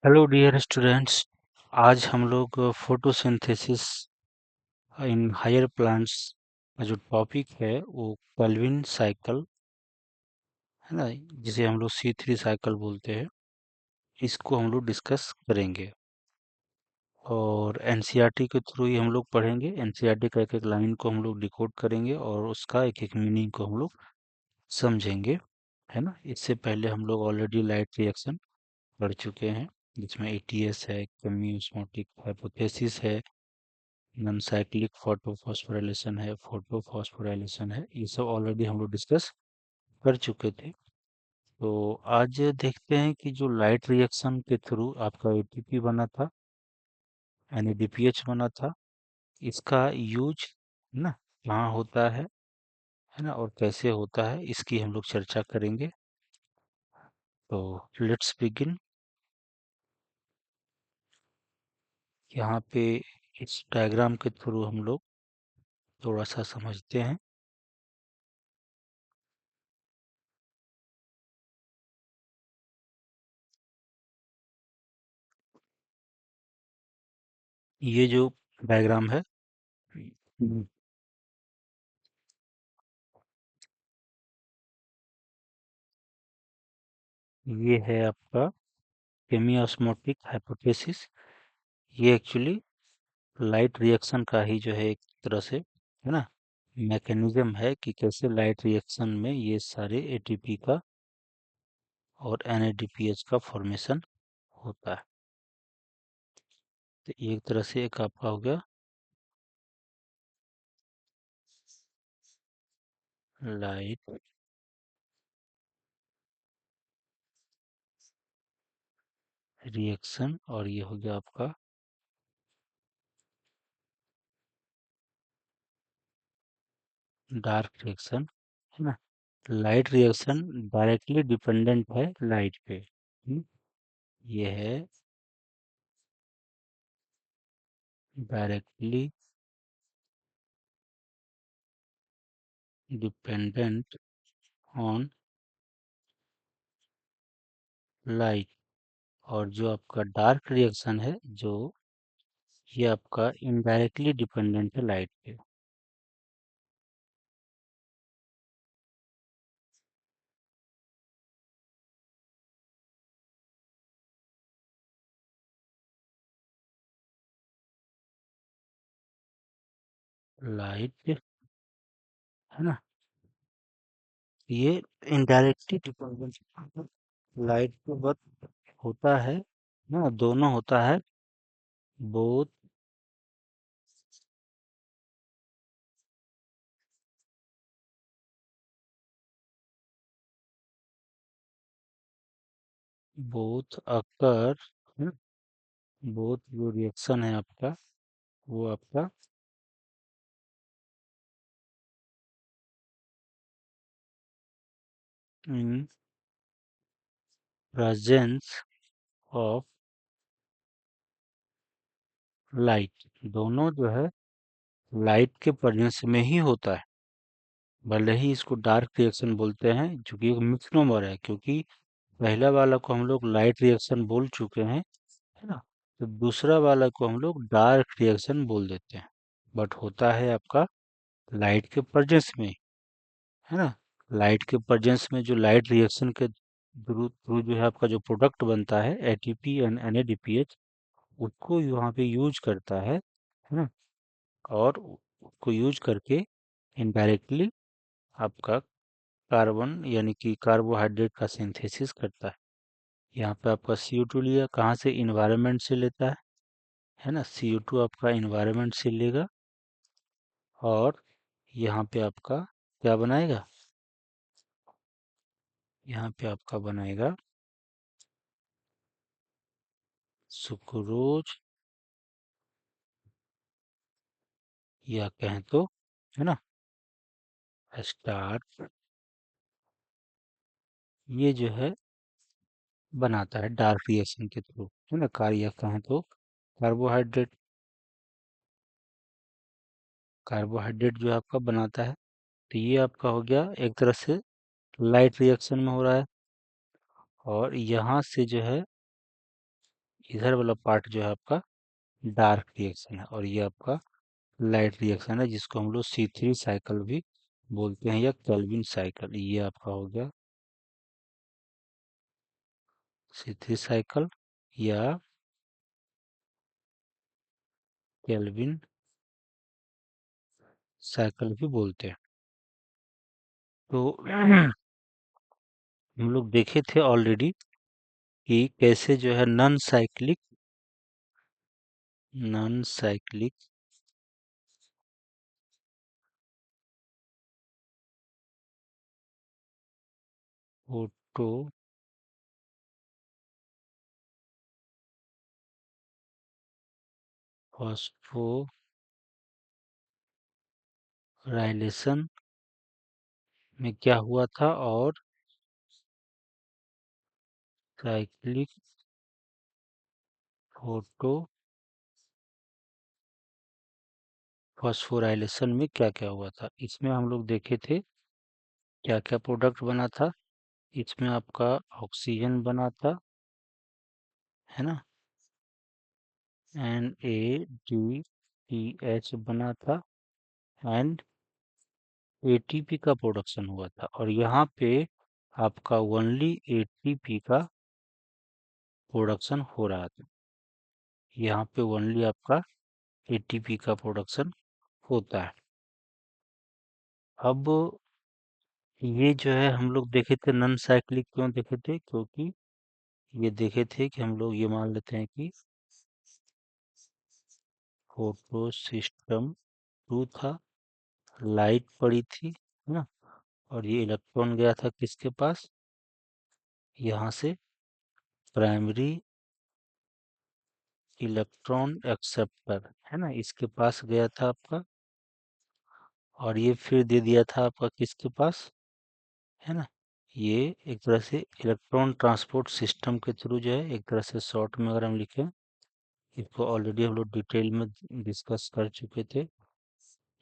Hello dear students. आज हम लोग फोटोसिंथेसिस इन हायर प्लांट्स का जो टॉपिक है वो केल्विन साइकिल है ना, जिसे हम लोग C3 साइकिल बोलते हैं। इसको हम लोग डिस्कस करेंगे और एनसीईआरटी के थ्रू ही हम लोग पढ़ेंगे। एनसीईआरटी का एक एक लाइन को हम लोग डिकोड करेंगे और उसका एक एक मीनिंग को हम लोग समझेंगे, है ना। इससे पहले हम लोग ऑलरेडी लाइट रिएक्शन पढ़ चुके हैं, जिसमें एटीएस है, केमियोस्मोटिक हाइपोथेसिस है, नॉन साइक्लिक फोटोफॉस्फोराइलेशन है। ये सब ऑलरेडी हम लोग डिस्कस कर चुके थे। तो आज देखते हैं कि जो लाइट रिएक्शन के थ्रू आपका एटीपी बना था, NADPH बना था, इसका यूज ना कहाँ होता है ना, और कैसे होता है, इसकी हम लोग चर्चा करेंगे। तो लेट्स बिगिन। यहाँ पे इस डायग्राम के थ्रू हम लोग थोड़ा सा समझते हैं। ये जो डायग्राम है, हम्म, ये है आपका केमियोस्मोटिक हाइपोथेसिस। ये एक्चुअली लाइट रिएक्शन का ही जो है एक तरह से, है ना, मैकेनिज्म है कि कैसे लाइट रिएक्शन में ये सारे एटीपी का और NADPH का फॉर्मेशन होता है। तो ये एक तरह से एक आपका हो गया लाइट रिएक्शन और ये हो गया आपका डार्क रिएक्शन, है ना। लाइट रिएक्शन डायरेक्टली डिपेंडेंट है लाइट पे। ये है डायरेक्टली डिपेंडेंट ऑन लाइट। और जो आपका डार्क रिएक्शन है, जो ये आपका इनडायरेक्टली डिपेंडेंट है लाइट पे। लाइट, है ना, ये इनडायरेक्टली डिपेंडेंट लाइट पे बहुत होता है ना, दोनों होता है। बोथ बोथ अकर, बोथ जो रिएक्शन है आपका, वो आपका इन प्रेजेंस ऑफ लाइट, दोनों जो है लाइट के प्रेजेंस में ही होता है। भले ही इसको डार्क रिएक्शन बोलते हैं, क्योंकि एक मिक्स नंबर है, क्योंकि पहला वाला को हम लोग लाइट रिएक्शन बोल चुके हैं, है ना। तो दूसरा वाला को हम लोग डार्क रिएक्शन बोल देते हैं, बट होता है आपका लाइट के प्रेजेंस में, है ना। लाइट के प्रेजेंस में जो लाइट रिएक्शन के थ्रू थ्रू जो है आपका जो प्रोडक्ट बनता है ATP एंड NADPH, उसको यहाँ पे यूज करता है ना। और उसको यूज करके इनडायरेक्टली आपका कार्बन यानी कि कार्बोहाइड्रेट का सिंथेसिस करता है। यहाँ पे आपका CO2 लिया, कहाँ से, इन्वायरमेंट से लेता है ना। CO2 आपका इन्वायरमेंट से लेगा और यहाँ पे आपका क्या बनाएगा, यहाँ पे आपका बनाएगा सुक्रोज, या कहें तो, है ना, स्टार्च। ये जो है बनाता है डार्क रिएक्शन के थ्रू, है ना, या कहें तो कार्बोहाइड्रेट। कार्बोहाइड्रेट जो है आपका बनाता है। तो ये आपका हो गया एक तरह से लाइट रिएक्शन में हो रहा है। और यहाँ से जो है इधर वाला पार्ट जो है आपका डार्क रिएक्शन है, और ये आपका लाइट रिएक्शन है, जिसको हम लोग C3 साइकिल भी बोलते हैं, या केल्विन साइकिल। ये आपका हो गया C3 साइकिल या केल्विन साइकिल भी बोलते हैं। तो हम लोग देखे थे ऑलरेडी कि कैसे जो है नॉन साइक्लिक फोटो फॉस्फोराइलेशन में क्या हुआ था, और साइक्लिक फोटो फॉस्फोराइलेशन में क्या क्या हुआ था। इसमें हम लोग देखे थे क्या क्या प्रोडक्ट बना था। इसमें आपका ऑक्सीजन बना था, है ना, NADPH बना था, एंड ATP का प्रोडक्शन हुआ था। और यहाँ पे आपका ओनली ATP का प्रोडक्शन हो रहा था। यहाँ पे ओनली आपका ATP का प्रोडक्शन होता है। अब ये जो है हम लोग देखे थे नॉन साइक्लिक, क्यों देखे थे, क्योंकि ये देखे थे कि हम लोग ये मान लेते हैं कि फोटो सिस्टम 2 था, लाइट पड़ी थी, है ना, और ये इलेक्ट्रॉन गया था किसके पास, यहाँ से प्राइमरी इलेक्ट्रॉन एक्सेप्टर, है ना, इसके पास गया था आपका, और ये फिर दे दिया था आपका किसके पास, है ना, ये एक तरह से इलेक्ट्रॉन ट्रांसपोर्ट सिस्टम के थ्रू जो है, एक तरह से शॉर्ट में अगर हम लिखें, इसको ऑलरेडी हम लोग डिटेल में डिस्कस कर चुके थे, है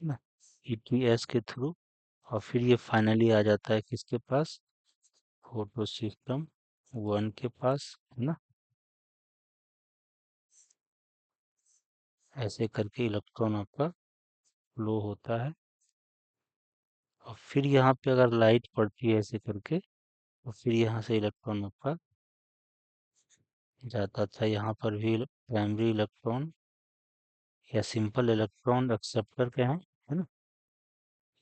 ना, ETS के थ्रू, और फिर ये फाइनली आ जाता है किसके पास, फोटो सिस्टम 1 के पास, है ना। ऐसे करके इलेक्ट्रॉन आपका फ्लो होता है, और फिर यहाँ पे अगर लाइट पड़ती है ऐसे करके, तो फिर यहाँ से इलेक्ट्रॉन आपका जाता था यहाँ पर भी प्राइमरी इलेक्ट्रॉन या सिंपल इलेक्ट्रॉन एक्सेप्टर के हैं, है ना।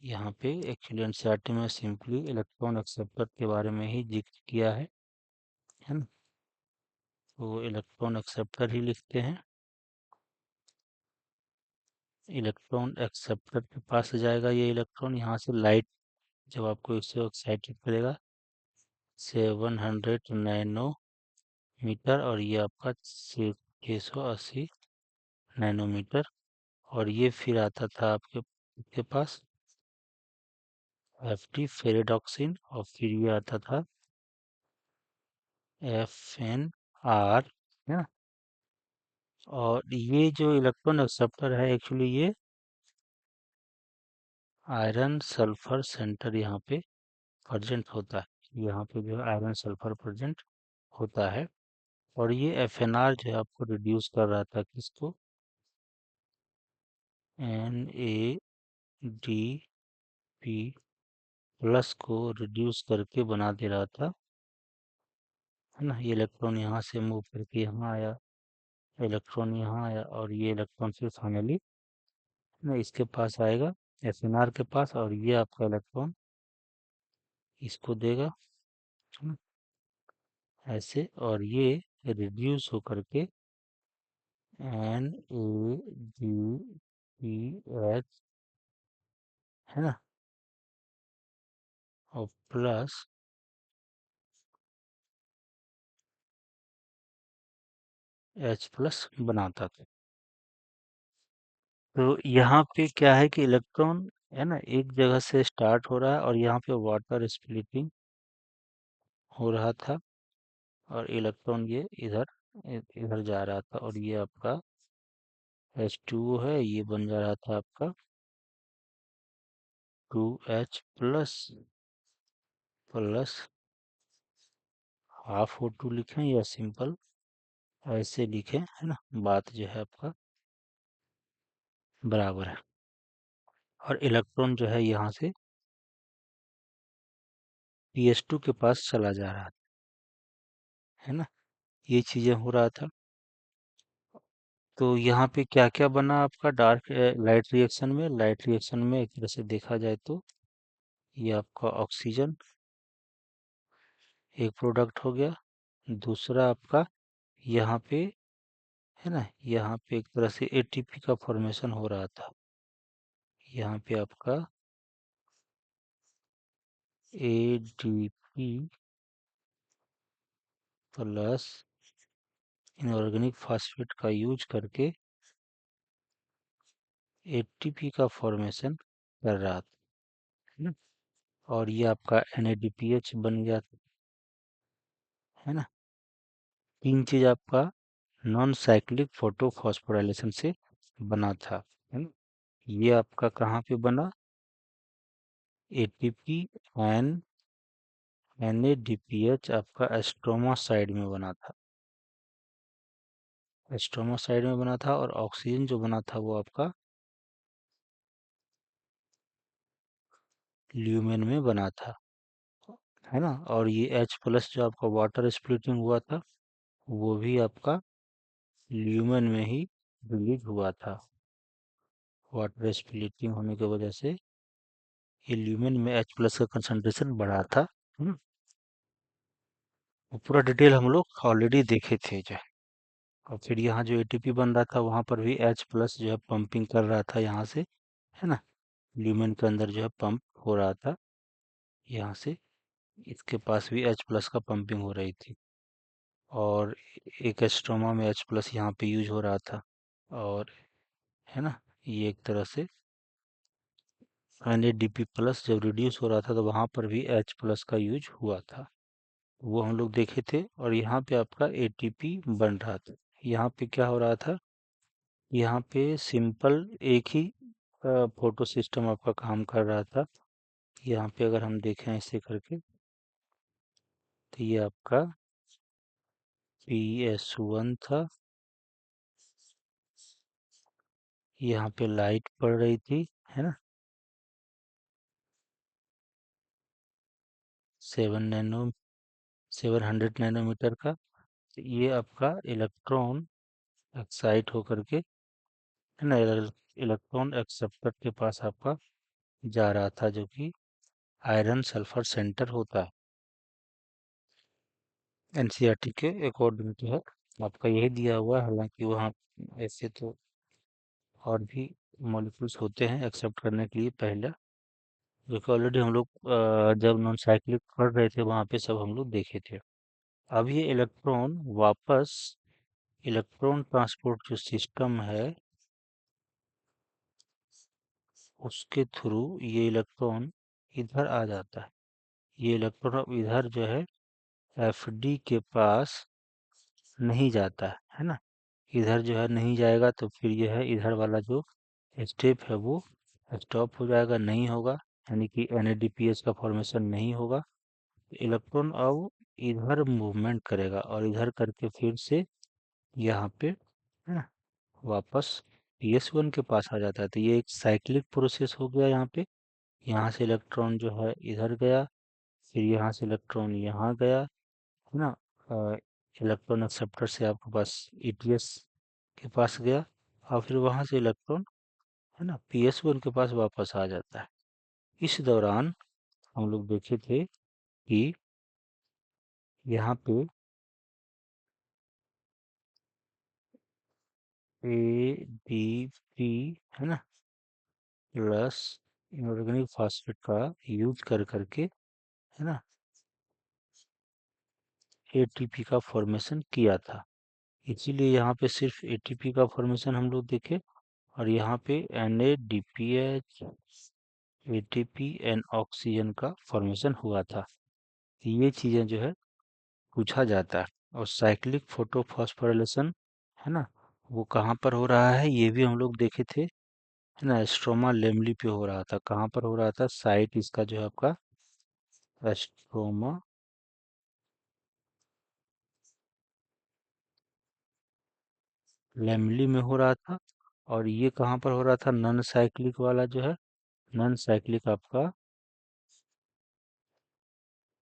यहाँ पे एक्चुअली एनसीईआरटी में सिंपली इलेक्ट्रॉन एक्सेप्टर के बारे में ही जिक्र किया है ना, तो इलेक्ट्रॉन एक्सेप्टर ही लिखते हैं। इलेक्ट्रॉन एक्सेप्टर के पास जाएगा ये इलेक्ट्रॉन, यहाँ से लाइट जब आपको इससे एक्साइटेड करेगा 700 नैनोमीटर, और ये आपका 680 नैनोमीटर, और ये फिर आता था आपके पास FT फेरेडॉक्सिन, और फिर ये आता था FNR, है ना। और ये जो इलेक्ट्रॉन एक्सेप्टर है एक्चुअली ये आयरन सल्फर सेंटर यहाँ पे प्रेजेंट होता है, यहाँ पे जो है आयरन सल्फर प्रेजेंट होता है। और ये FNR जो है आपको रिड्यूस कर रहा था किसको, NADP प्लस को रिड्यूस करके बना दे रहा था, है ना। ये इलेक्ट्रॉन यहाँ से मूव करके यहाँ आया, इलेक्ट्रॉन यहाँ आया, और ये इलेक्ट्रॉन फिर फाइनली ना इसके पास आएगा, FNR के पास, और ये आपका इलेक्ट्रॉन इसको देगा, है ना, ऐसे, और ये रिड्यूस होकर के NADPH, है ना, और प्लस H+ बनाता था। तो यहाँ पे क्या है कि इलेक्ट्रॉन, है ना, एक जगह से स्टार्ट हो रहा है, और यहाँ पे वाटर स्प्लिटिंग हो रहा था, और इलेक्ट्रॉन ये इधर इधर जा रहा था, और ये आपका H2O है, ये बन जा रहा था आपका 2H+ प्लस हाफ O2 लिखें या सिंपल ऐसे लिखें, है ना, बात जो है आपका बराबर है। और इलेक्ट्रॉन जो है यहाँ से PS2 के पास चला जा रहा है ना, ये चीजें हो रहा था। तो यहाँ पे क्या क्या बना आपका डार्क लाइट रिएक्शन में? लाइट रिएक्शन में एक तरह से देखा जाए तो ये आपका ऑक्सीजन एक प्रोडक्ट हो गया। दूसरा आपका यहाँ पे, है ना, यहाँ पे एक तरह से ATP का फॉर्मेशन हो रहा था। यहाँ पे आपका ADP प्लस इनऑर्गेनिक फास्फेट का यूज करके ATP का फॉर्मेशन कर रहा था, है ना। और ये आपका NADPH बन गया, है ना। तीन चीज आपका नॉन साइक्लिक फोटोफॉस्फोराइलेशन से बना था, है ना। ये आपका कहाँ पे बना? ATP एंड NADPH आपका एस्ट्रोमा साइड में बना था। एस्ट्रोमा साइड में बना था, और ऑक्सीजन जो बना था वो आपका ल्यूमेन में बना था, है ना। और ये H+ जो आपका वाटर स्प्लिटिंग हुआ था वो भी आपका ल्यूमेन में ही रिलीज हुआ था। वाटर स्प्लिटिंग होने की वजह से ये ल्यूमेन में H+ का कंसंट्रेशन बढ़ा था। वो पूरा डिटेल हम लोग ऑलरेडी देखे थे जो। और फिर यहाँ जो ATP बन रहा था वहां पर भी H+ जो है पंपिंग कर रहा था यहाँ से, है ना। ल्यूमेन के अंदर जो है पंप हो रहा था यहाँ से, इसके पास भी H+ का पंपिंग हो रही थी। और एक एस्ट्रोमा में H+ यहाँ पे यूज हो रहा था। और, है ना, ये एक तरह से NADP+ जब रिड्यूस हो रहा था तो वहां पर भी H+ का यूज हुआ था, वो हम लोग देखे थे। और यहाँ पे आपका ATP बन रहा था। यहाँ पे क्या हो रहा था? यहाँ पे सिंपल एक ही फोटो सिस्टम आपका काम कर रहा था। यहाँ पे अगर हम देखें ऐसे करके तो ये आपका PS1 था। यहाँ पे लाइट पड़ रही थी, है ना, 7 700 नैनोमीटर का। तो ये आपका इलेक्ट्रॉन एक्साइट होकर के, है ना, इलेक्ट्रॉन एक्सेप्टर के पास आपका जा रहा था, जो कि आयरन सल्फर सेंटर होता है। NCERT के अकॉर्डिंग जो है आपका यही दिया हुआ है। हालांकि वहाँ ऐसे तो और भी मॉलिक्यूल्स होते हैं एक्सेप्ट करने के लिए पहला, जो कि ऑलरेडी हम लोग जब नॉन साइक्लिक पढ़ रहे थे वहाँ पे सब हम लोग देखे थे। अब ये इलेक्ट्रॉन वापस, इलेक्ट्रॉन ट्रांसपोर्ट जो सिस्टम है उसके थ्रू ये इलेक्ट्रॉन इधर आ जाता है। ये इलेक्ट्रॉन अब इधर जो है FD के पास नहीं जाता है ना। इधर जो है नहीं जाएगा तो फिर यह है इधर वाला जो स्टेप है वो स्टॉप हो जाएगा, नहीं होगा। यानी कि NADPH का फॉर्मेशन नहीं होगा। इलेक्ट्रॉन अब इधर मूवमेंट करेगा और इधर करके फिर से यहाँ पे, है ना, वापस PS1 के पास आ जाता है। तो ये एक साइक्लिक प्रोसेस हो गया यहाँ पे। यहाँ से इलेक्ट्रॉन जो है इधर गया, फिर यहाँ से इलेक्ट्रॉन यहाँ गया, है ना। इलेक्ट्रॉन एक्सेप्टर से आपके पास ETS के पास गया, और फिर वहां से इलेक्ट्रॉन, है ना, PS1 के पास वापस आ जाता है। इस दौरान हम लोग देखे थे कि यहाँ पे ADP, है ना, प्लस इनऑर्गेनिक फास्फेट का यूज कर करके, है ना, ATP का फॉर्मेशन किया था। इसीलिए यहाँ पे सिर्फ ATP का फॉर्मेशन हम लोग देखे, और यहाँ पे NADPH, ATP एंड ऑक्सीजन का फॉर्मेशन हुआ था। ये चीजें जो है पूछा जाता है। और साइक्लिक फोटोफॉस्फोराइलेशन, है ना, वो कहाँ पर हो रहा है ये भी हम लोग देखे थे, है ना। स्ट्रोमा लेमली पे हो रहा था। कहाँ पर हो रहा था? साइट इसका जो है आपका स्ट्रोमा लैमली में हो रहा था। और ये कहाँ पर हो रहा था, नॉन साइक्लिक वाला जो है, नॉन साइक्लिक आपका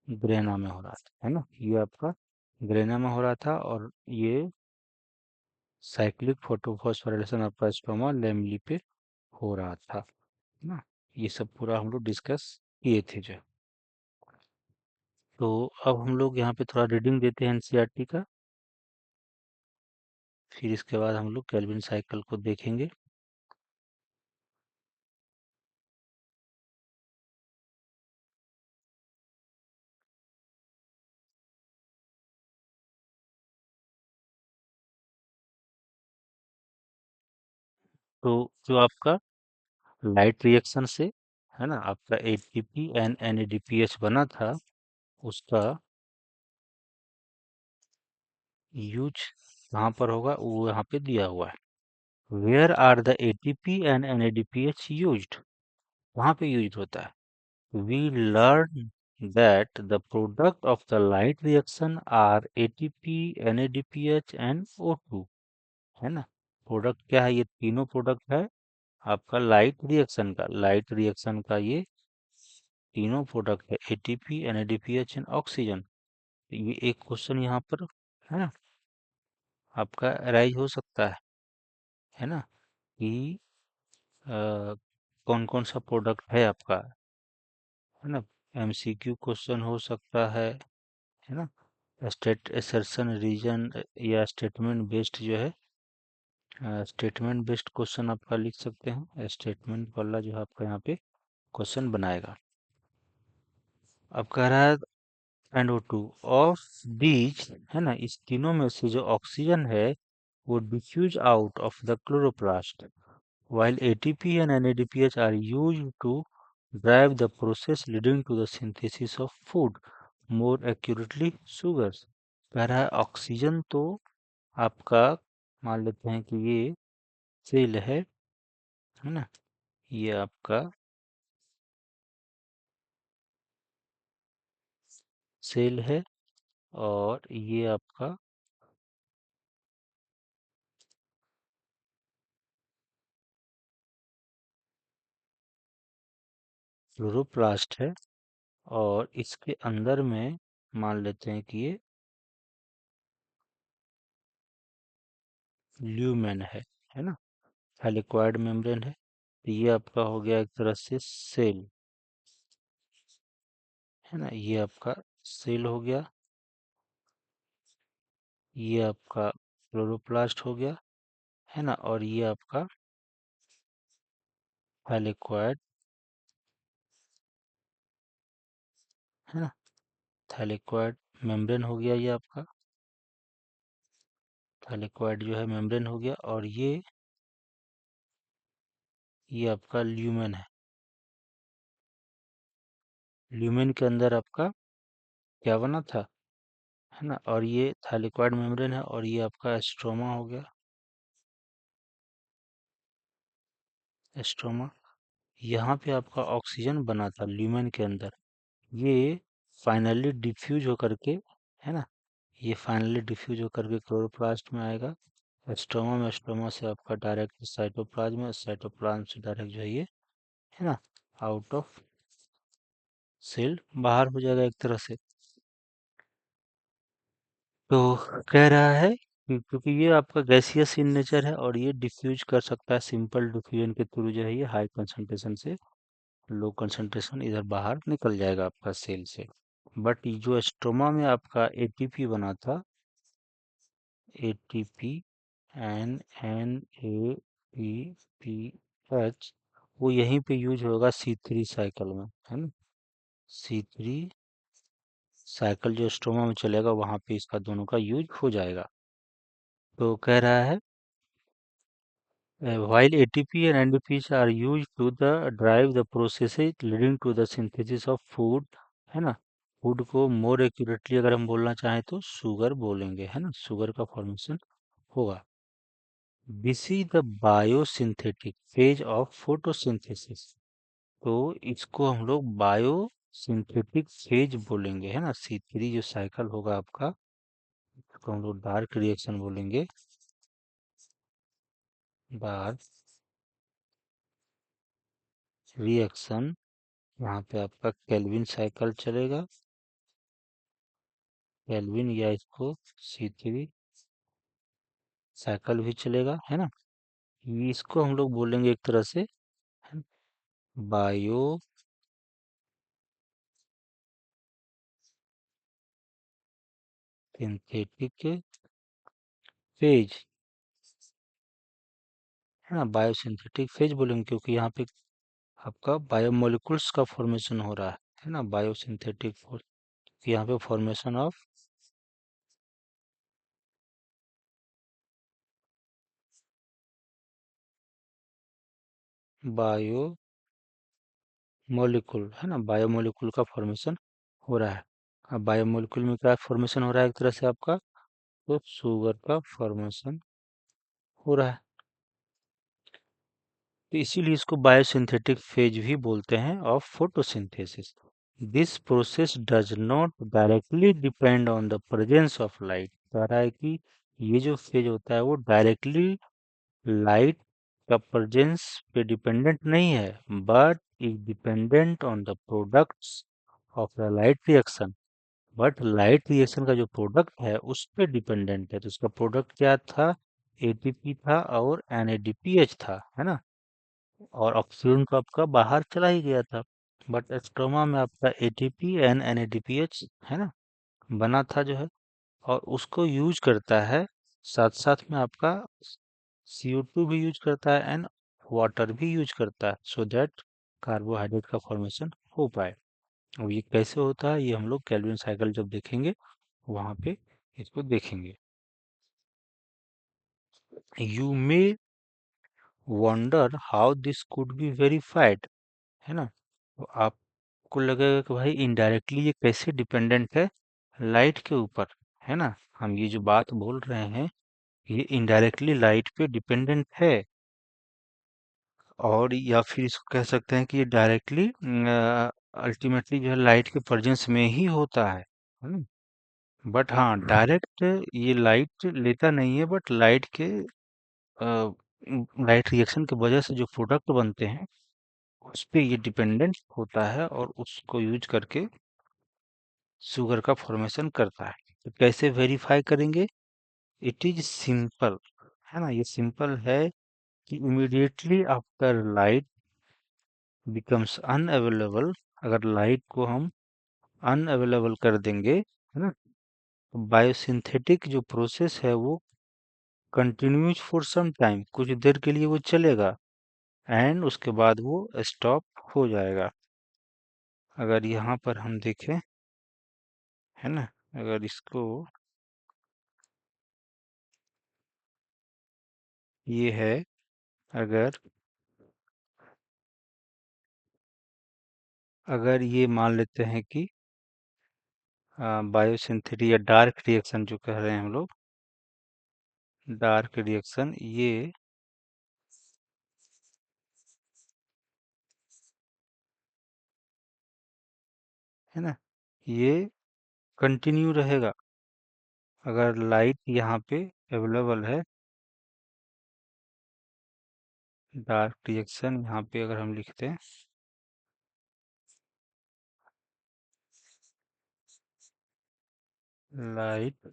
ग्रेना में हो रहा था, है ना। ये आपका ग्रेना में हो रहा था, और ये साइक्लिक फोटोफॉस्फोराइलेशन आपका स्ट्रोमा लैमली पे हो रहा था, है ना। ये सब पूरा हम लोग डिस्कस किए थे जो। तो अब हम लोग यहाँ पे थोड़ा रीडिंग देते हैं एनसीईआरटी का, फिर इसके बाद हम लोग केल्विन साइकिल को देखेंगे। तो जो आपका लाइट रिएक्शन से, है ना, आपका एटीपी एंड एनएडीपीएच बना था, उसका यूज कहाँ पर होगा, वो यहाँ पे दिया हुआ है। Where are the ATP and NADPH used, वहाँ पे यूज होता है। we learn that the product of the light reaction are ATP, NADPH and O2, है ना। प्रोडक्ट क्या है, ये तीनों प्रोडक्ट है आपका लाइट रिएक्शन का ये तीनों प्रोडक्ट है, एटीपी, एनएडीपीएच एंड ऑक्सीजन। ये एक क्वेश्चन यहाँ पर, है ना, आपका राइज हो सकता है ना, कि कौन कौन सा प्रोडक्ट है आपका, है ना। एमसीक्यू क्वेश्चन हो सकता है ना। स्टेट असर्शन रीजन या स्टेटमेंट बेस्ड जो है, स्टेटमेंट बेस्ड क्वेश्चन आपका लिख सकते हैं, स्टेटमेंट वाला जो है आपका यहाँ पे क्वेश्चन बनाएगा। अब कह रहा है NO2 ऑफ दीज, है ना, इस तीनों में से जो ऑक्सीजन है वो diffuse out of the chloroplast, while ATP and NADPH are used to drive the process leading to the synthesis of food, more accurately sugars। कह रहा है ऑक्सीजन तो आपका, मान लेते हैं कि ये सेल है ना, ये आपका सेल है, और ये आपका क्लोरोप्लास्ट है, और इसके अंदर में मान लेते हैं कि ये ल्यूमेन है ना, हेलिक्वाइड मेम्ब्रेन है। तो ये आपका हो गया एक तरह से सेल, है ना, ये आपका सेल हो गया, ये आपका क्लोरोप्लास्ट हो गया, है ना, और ये आपका थैलेक्वाइड, है ना, थैलेक्वाइड मेम्ब्रेन हो गया ये आपका, थैलेक्वाइड जो है मेम्ब्रेन हो गया, और ये आपका ल्यूमेन है। ल्यूमेन के अंदर आपका क्या बना था, है ना, और ये थैलेक्वाइड मेम्ब्रेन है, और ये आपका स्ट्रोमा हो गया, स्ट्रोमा। यहाँ पे आपका ऑक्सीजन बना था ल्यूमेन के अंदर, ये फाइनली डिफ्यूज होकर के, है ना, ये फाइनली डिफ्यूज होकर के क्लोरोप्लास्ट में आएगा, स्टोमा में, स्टोमा से आपका डायरेक्ट साइटोप्लाज्म, साइटोप्लाज्म से डायरेक्ट जो है ये, है ना, आउट ऑफ सेल बाहर हो जाएगा एक तरह से। तो कह रहा है कि क्योंकि ये आपका गैसियस इन नेचर है, और ये डिफ्यूज कर सकता है सिंपल डिफ्यूजन के थ्रू, जो है ये हाई कंसंट्रेशन से लो कंसंट्रेशन इधर बाहर निकल जाएगा आपका सेल से। बट ये जो स्टोमा में आपका एटीपी बना था, ATP N N A P P H, वो यहीं पे यूज होगा C3 साइकिल में, है ना। C3 साइकिल जो स्टोमा में चलेगा, वहां पे इसका दोनों का यूज हो जाएगा। तो कह रहा है while ATP and NADPH are used to the drive the processes leading to the synthesis of food, है ना, फूड को मोर एक्यूरेटली अगर हम बोलना चाहें तो शुगर बोलेंगे, है ना, शुगर का फॉर्मेशन होगा। This is the biosynthetic phase of photosynthesis. तो इसको हम लोग बायोसिंथेटिक फेज बोलेंगे, है ना। C3 जो साइकिल होगा आपका, इसको हम लोग डार्क रिएक्शन बोलेंगे, बार रिएक्शन, यहाँ पे आपका केल्विन साइकिल चलेगा, केल्विन, या इसको C3 साइकिल भी चलेगा, है ना। ये इसको हम लोग बोलेंगे एक तरह से बायो सिंथेटिक फेज, है ना। बायोसिंथेटिक फेज बोलेंगे क्योंकि यहाँ पे आपका बायोमोलिकुल्स का फॉर्मेशन हो रहा है ना। बायोसिंथेटिक यहाँ पे फॉर्मेशन ऑफ बायोमोलिकुल, है ना। बायोमोलिकुल का फॉर्मेशन हो रहा है। अब बायोमोलिकुल में क्या फॉर्मेशन हो रहा है, एक तरह से आपका तो शुगर का फॉर्मेशन हो रहा है। तो इसीलिए इसको बायोसिंथेटिक फेज भी बोलते हैं of photosynthesis. This process does not directly depend on the presence of light. कह रहा है कि ये जो फेज होता है वो डायरेक्टली लाइट का प्रेजेंस पे डिपेंडेंट नहीं है, but is dependent on the products of the light reaction. But light reaction का जो प्रोडक्ट है उस पे डिपेंडेंट है। तो उसका प्रोडक्ट क्या था, एटीपी था और NADPH था, है ना। और ऑक्सीजन तो आपका बाहर चला ही गया था, बट स्ट्रोमा में आपका एटीपी एंड NADPH, है ना, बना था जो है। और उसको यूज करता है, साथ साथ में आपका CO2 भी यूज करता है एंड वाटर भी यूज करता है, सो दैट कार्बोहाइड्रेट का फॉर्मेशन हो पाए। अब ये कैसे होता है, ये हम लोग केल्विन साइकिल जब देखेंगे वहां पे इसको देखेंगे। You may wonder how this could be verified, है ना। तो आपको लगेगा कि भाई इनडायरेक्टली ये कैसे डिपेंडेंट है लाइट के ऊपर, है ना। हम ये जो बात बोल रहे हैं ये इनडायरेक्टली लाइट पे डिपेंडेंट है, और या फिर इसको कह सकते हैं कि ये डायरेक्टली अल्टीमेटली जो है लाइट के प्रेजेंस में ही होता है ना। बट हाँ, डायरेक्ट ये लाइट लेता नहीं है, बट लाइट के लाइट रिएक्शन की वजह से जो प्रोडक्ट बनते हैं उस पे ये डिपेंडेंट होता है और उसको यूज करके शुगर का फॉर्मेशन करता है। तो कैसे वेरीफाई करेंगे, इट इज सिंपल, है ना। ये सिंपल है कि immediately after light becomes unavailable, अगर लाइट को हम अनअवेलेबल कर देंगे, है ना, तो बायोसिंथेटिक जो प्रोसेस है वो कंटिन्यूज फॉर सम टाइम, कुछ देर के लिए वो चलेगा एंड उसके बाद वो स्टॉप हो जाएगा। अगर यहाँ पर हम देखें, है ना, अगर इसको, ये है, अगर अगर ये मान लेते हैं कि बायोसिंथेटिक या डार्क रिएक्शन जो कह रहे हैं हम लोग, डार्क रिएक्शन, ये, है ना, ये कंटिन्यू रहेगा। अगर लाइट यहाँ पे अवेलेबल है, डार्क रिएक्शन यहाँ पे अगर हम लिखते हैं, लाइट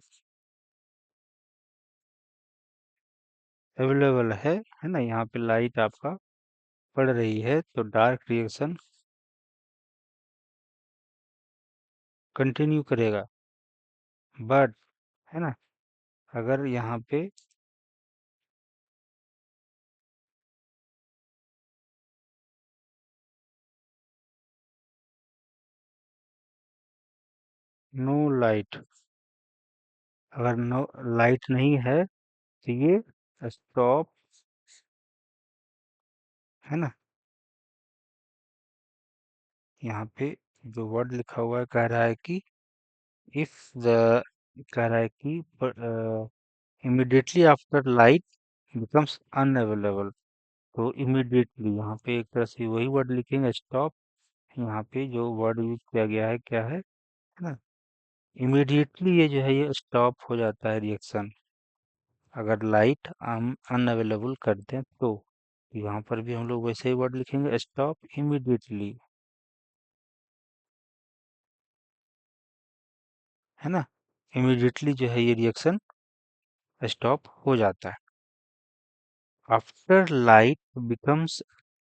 अवेलेबल है ना, यहाँ पे लाइट आपका पड़ रही है तो डार्क रिएक्शन कंटिन्यू करेगा। बट, है ना, अगर यहाँ पे नो लाइट, अगर नो लाइट नहीं है तो ये स्टॉप, है ना। यहाँ पे जो वर्ड लिखा हुआ है कह रहा है कि इफ द, कह रहा है कि immediately after light becomes unavailable. तो इमीडिएटली यहाँ पे एक तरह से वही वर्ड लिखेंगे, स्टॉप। यहाँ पे जो वर्ड यूज किया गया है क्या है ना, इमीडिएटली ये जो है ये स्टॉप हो जाता है रिएक्शन अगर लाइट हम अनअवेलेबल कर दें तो यहाँ पर भी हम लोग वैसे ही वर्ड लिखेंगे, स्टॉप इमीडिएटली, है ना। इमीडिएटली जो है ये रिएक्शन स्टॉप हो जाता है। After light becomes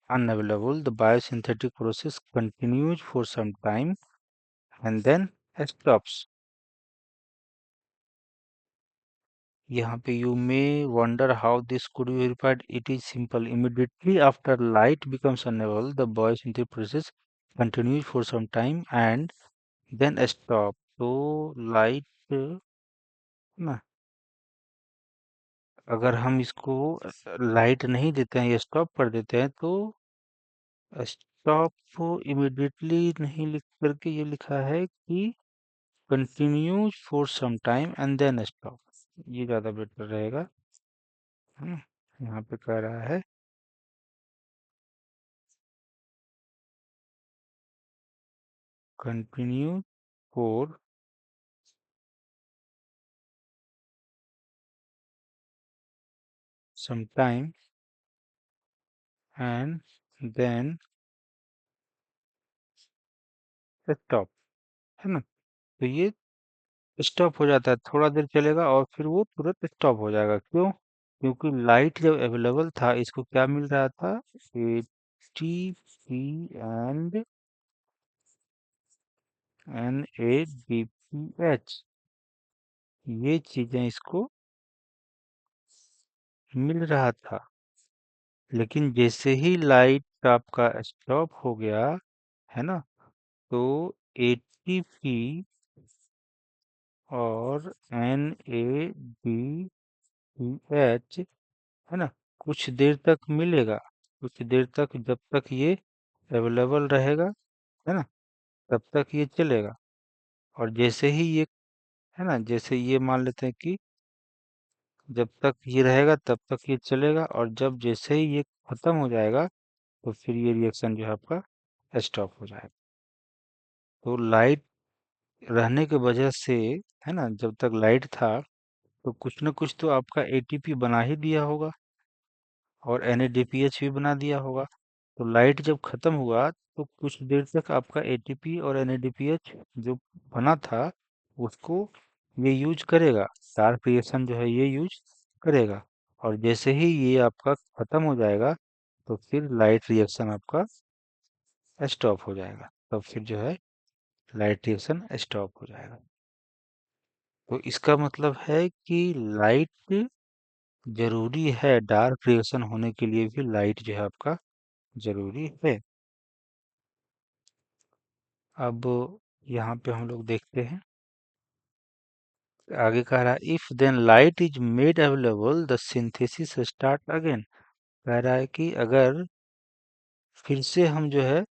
unavailable, the biosynthetic process continues for some time and then stops. यहाँ पे you may wonder how this could be verified. It is simple. Immediately after light becomes unavailable, the biosynthetic process continues for some time and then stop. तो light ना, अगर हम इसको light नहीं देते हैं या स्टॉप कर देते हैं तो स्टॉप इमीडिएटली नहीं लिख करके ये लिखा है कि continues for some time and then stop, ये ज़्यादा बेटर रहेगा, है ना। यहाँ पे कह रहा है continue for some time and then stop, है ना। तो ये स्टॉप हो जाता है, थोड़ा देर चलेगा और फिर वो तुरंत स्टॉप हो जाएगा। क्यों? क्योंकि लाइट जब अवेलेबल था इसको क्या मिल रहा था, एटीपी एंड NADPH, ये चीजें इसको मिल रहा था। लेकिन जैसे ही लाइट आपका स्टॉप हो गया, है ना, तो एटीपी और NADPH, है ना, कुछ देर तक मिलेगा, कुछ देर तक, जब तक ये अवेलेबल रहेगा, है ना, तब तक ये चलेगा। और जैसे ही ये, है ना, जैसे ये मान लेते हैं कि जब तक ये रहेगा तब तक ये चलेगा, और जब जैसे ही ये खत्म हो जाएगा तो फिर ये रिएक्शन जो है आपका स्टॉप हो जाएगा। तो लाइट रहने की वजह से, है ना, जब तक लाइट था तो कुछ ना कुछ तो आपका एटीपी बना ही दिया होगा और NADPH भी बना दिया होगा। तो लाइट जब खत्म हुआ तो कुछ देर तक आपका एटीपी और NADPH जो बना था उसको ये यूज करेगा, डार्क रिएक्शन जो है ये यूज करेगा। और जैसे ही ये आपका खत्म हो जाएगा तो फिर लाइट रिएक्शन आपका स्टॉप हो जाएगा, तब फिर जो है लाइट रिएक्शन स्टॉप हो जाएगा। तो इसका मतलब है कि लाइट जरूरी है, डार्क रिएक्शन होने के लिए भी लाइट जो है आपका जरूरी है। अब यहाँ पे हम लोग देखते हैं, आगे कह रहा है if then light is made available the synthesis start again. कह रहा है कि अगर फिर से हम जो है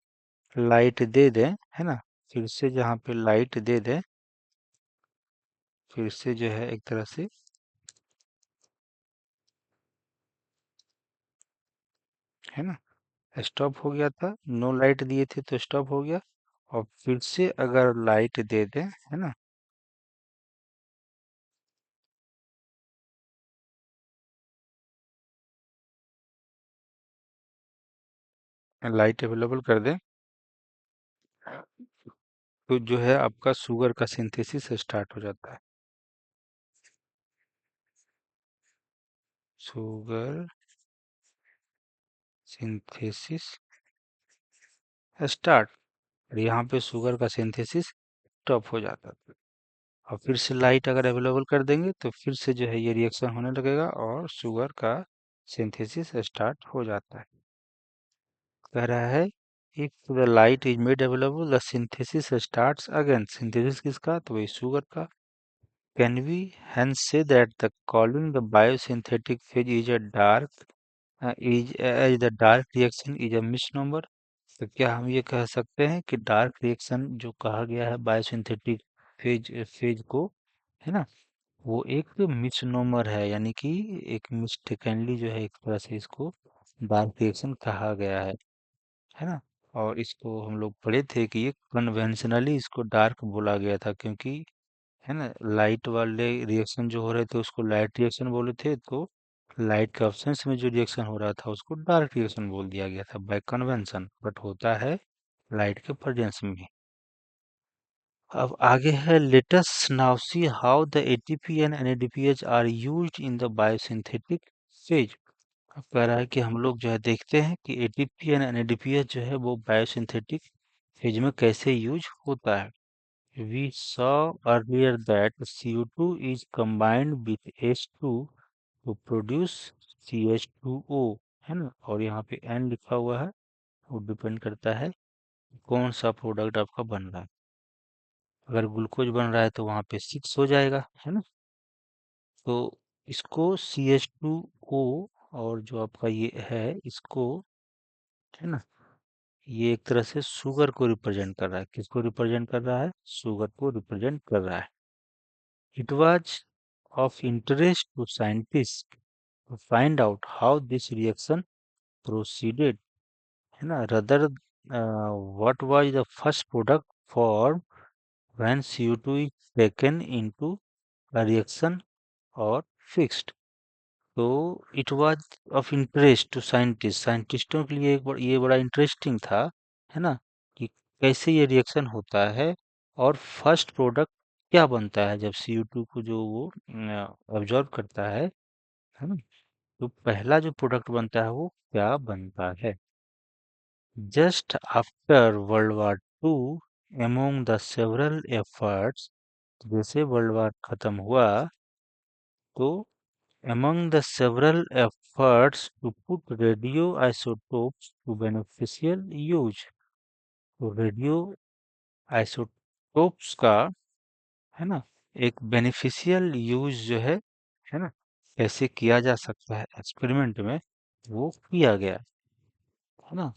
लाइट दे दें, है ना, फिर से जहाँ पे लाइट दे दें, फिर से जो है एक तरह से, है ना, स्टॉप हो गया था, नो लाइट दिए थे तो स्टॉप हो गया, और फिर से अगर लाइट दे दें, है ना, लाइट अवेलेबल कर दें तो जो है आपका शुगर का सिंथेसिस स्टार्ट हो जाता है। शुगर सिंथेसिस स्टार्ट, और यहाँ पे शुगर का सिंथेसिस स्टॉप हो जाता है। और फिर से लाइट अगर अवेलेबल कर देंगे तो फिर से जो है ये रिएक्शन होने लगेगा और शुगर का सिंथेसिस स्टार्ट हो जाता है। कह रहा है if the light is made available the synthesis starts again. Synthesis किसका? तो वही शुगर का। Can we hence say that the calling the biosynthetic phase is a dark is as the dark reaction is a misnomer? तो क्या हम ये कह सकते हैं कि डार्क रिएक्शन जो कहा गया है बायोसिंथेटिक फेज फेज को, है ना, वो एक मिसनोमर है, यानी कि एक मिस्टेकनली जो है एक तरह से इसको डार्क रिएक्शन कहा गया है ना। और इसको हम लोग पढ़े थे कि ये कन्वेंशनली इसको डार्क बोला गया था, क्योंकि है ना। लाइट वाले रिएक्शन जो हो रहे थे उसको लाइट रिएक्शन बोले थे, तो लाइट के ऑब्सेंस में जो रिएक्शन हो रहा था उसको डार्क रिएक्शन बोल दिया गया था बाय कन्वेंशन, बट होता है लाइट के प्रेजेंस में ही। अब आगे है, let's now see how the ATP and NADPH are used in the biosynthetic phase. अब कह रहा है कि हम लोग जो है देखते हैं कि एटीपी एंड एनएडीपीएच जो है वो बायोसिंथेटिक फेज में कैसे यूज होता है। We saw earlier that CO2 is combined with H2 to produce CH2O, है ना। और यहाँ पे N लिखा हुआ है, वो डिपेंड करता है कौन सा प्रोडक्ट आपका बन रहा है। अगर ग्लूकोज बन रहा है तो वहाँ पे 6 हो जाएगा, है ना। तो इसको CH2O, और जो आपका ये है इसको, है ना, ये एक तरह से शुगर को रिप्रेजेंट कर रहा है। किसको रिप्रेजेंट कर रहा है? शुगर को रिप्रेजेंट कर रहा है। It was of interest to scientists to find out how this reaction proceeded. है ना, rather what was the first product formed when CO2 is taken into a reaction or fixed. तो it was of interest to scientist, साइंटिस्टों के लिए ये बड़ा interesting था, है ना, कि कैसे ये रिएक्शन होता है और फर्स्ट प्रोडक्ट क्या बनता है जब CO2 को जो वो ऑब्जर्व करता है ना। तो पहला जो प्रोडक्ट बनता है वो क्या बनता है। Just after world war two, among the several efforts, जैसे वर्ल्ड वार खत्म हुआ तो among the several efforts to put radioisotopes to beneficial use, तो रेडियो आइसोटोप्स का, है ना, एक बेनिफिशियल यूज जो है ना, कैसे किया जा सकता है एक्सपेरिमेंट में, वो किया गया, है ना।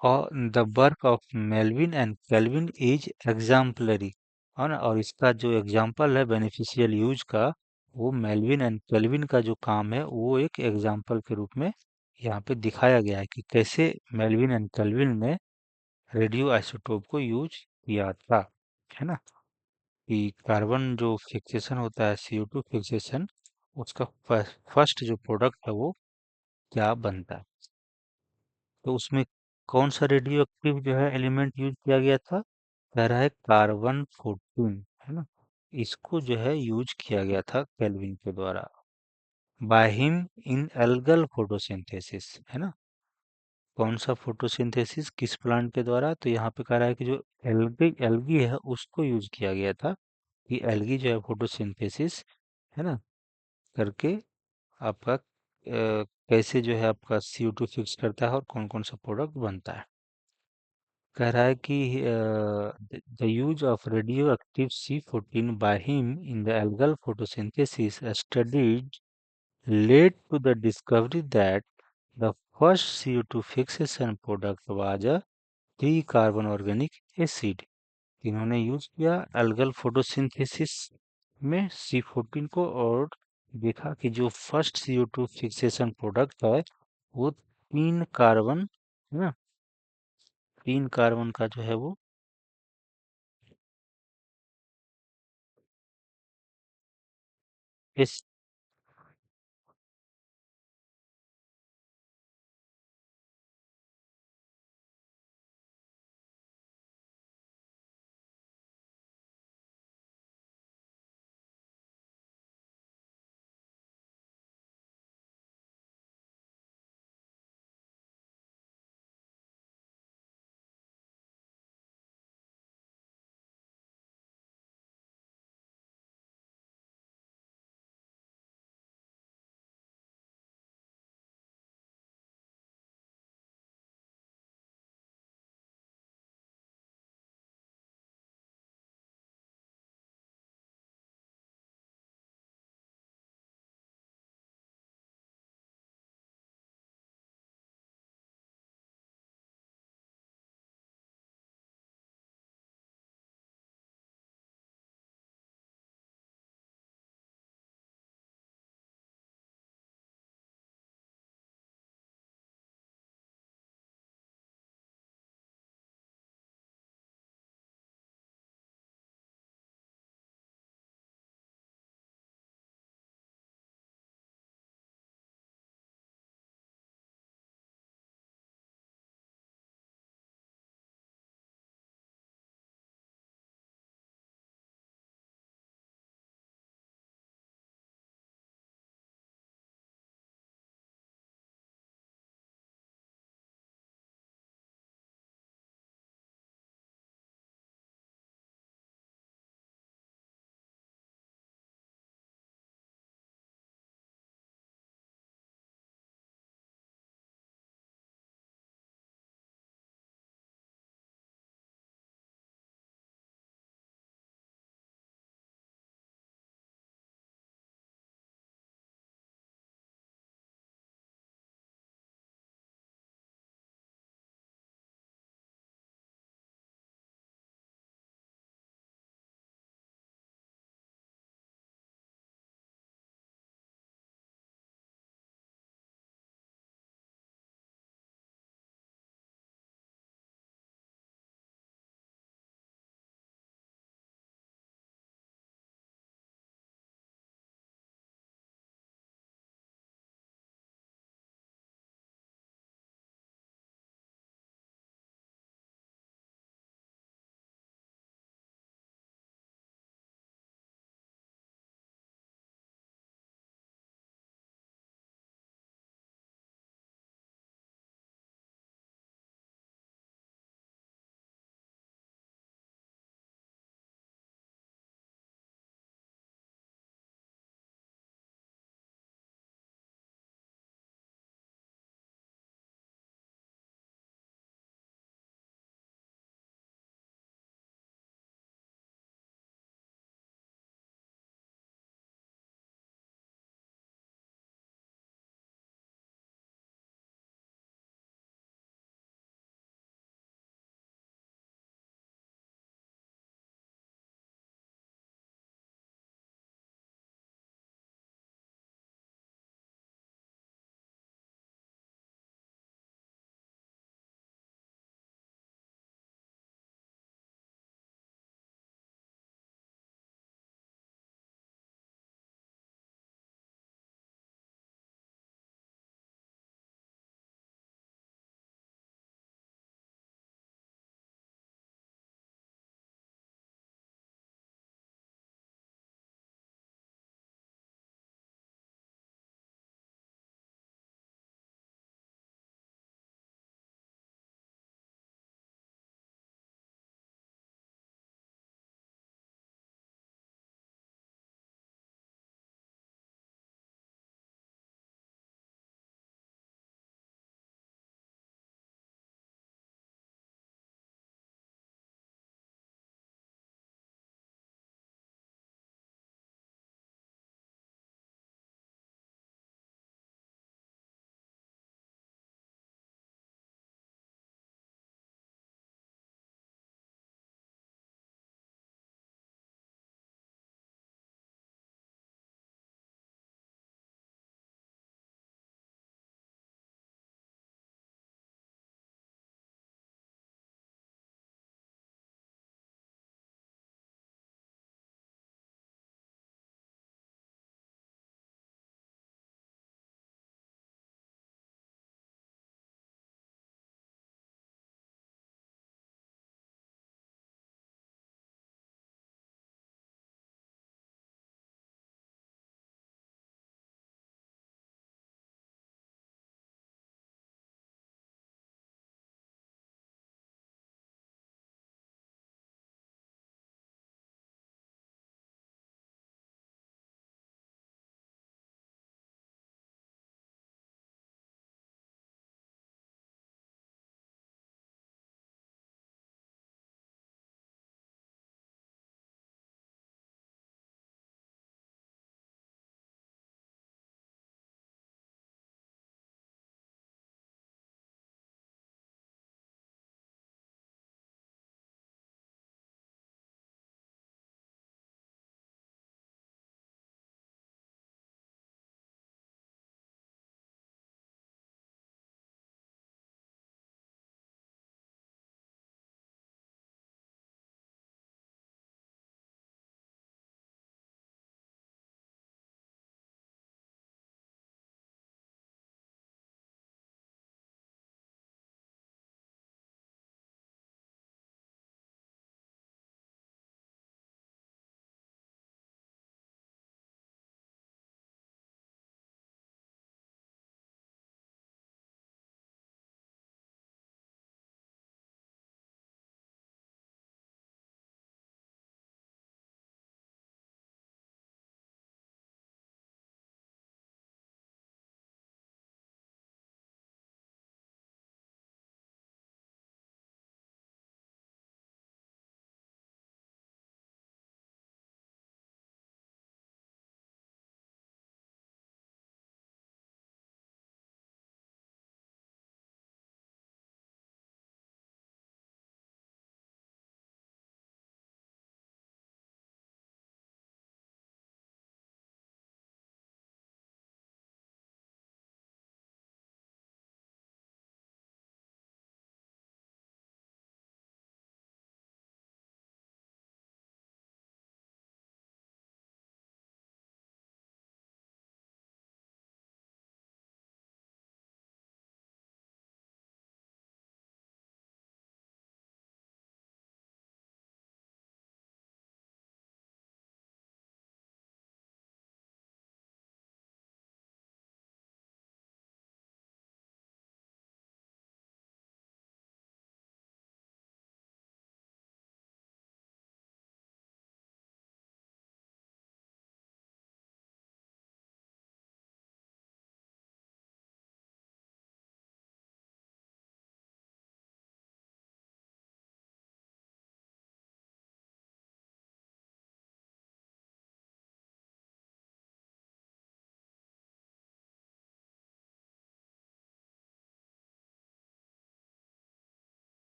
और the work of Melvin and kelvin is exemplary, है ना। और इसका जो एग्जाम्पल है बेनिफिशियल यूज का, वो मेल्विन एंड केल्विन का जो काम है वो एक एग्जाम्पल के रूप में यहाँ पे दिखाया गया है कि कैसे मेल्विन एंड केल्विन ने रेडियो आइसोटोप को यूज किया था, है ना। कि कार्बन जो फिक्सेशन होता है, CO2 फिक्सेशन, उसका फर्स्ट जो प्रोडक्ट है वो क्या बनता है। तो उसमें कौन सा रेडियो एक्टिव जो है एलिमेंट यूज किया गया था, कह रहा है कार्बन 14, है ना। इसको जो है यूज किया गया था केल्विन के द्वारा by him in algal photosynthesis, है ना। कौन सा फोटोसिंथेसिस, किस प्लांट के द्वारा, तो यहाँ पे कह रहा है कि जो एल्गी एल्गी है उसको यूज किया गया था, कि एल्गी जो है फोटोसिंथेसिस, है ना, करके आपका कैसे जो है आपका CO2 फिक्स करता है और कौन कौन सा प्रोडक्ट बनता है। कह रहा है कि the use of radio active C14 by him in the algal photosynthesis studies led to the discovery that the first CO2 fixation product was a 3 carbon organic acid. इन्होंने यूज किया एल्गल फोटोसिंथेसिस में C14 को, और देखा कि जो first CO2 fixation product है वो 3 कार्बन, है ना, 3 कार्बन का जो है वो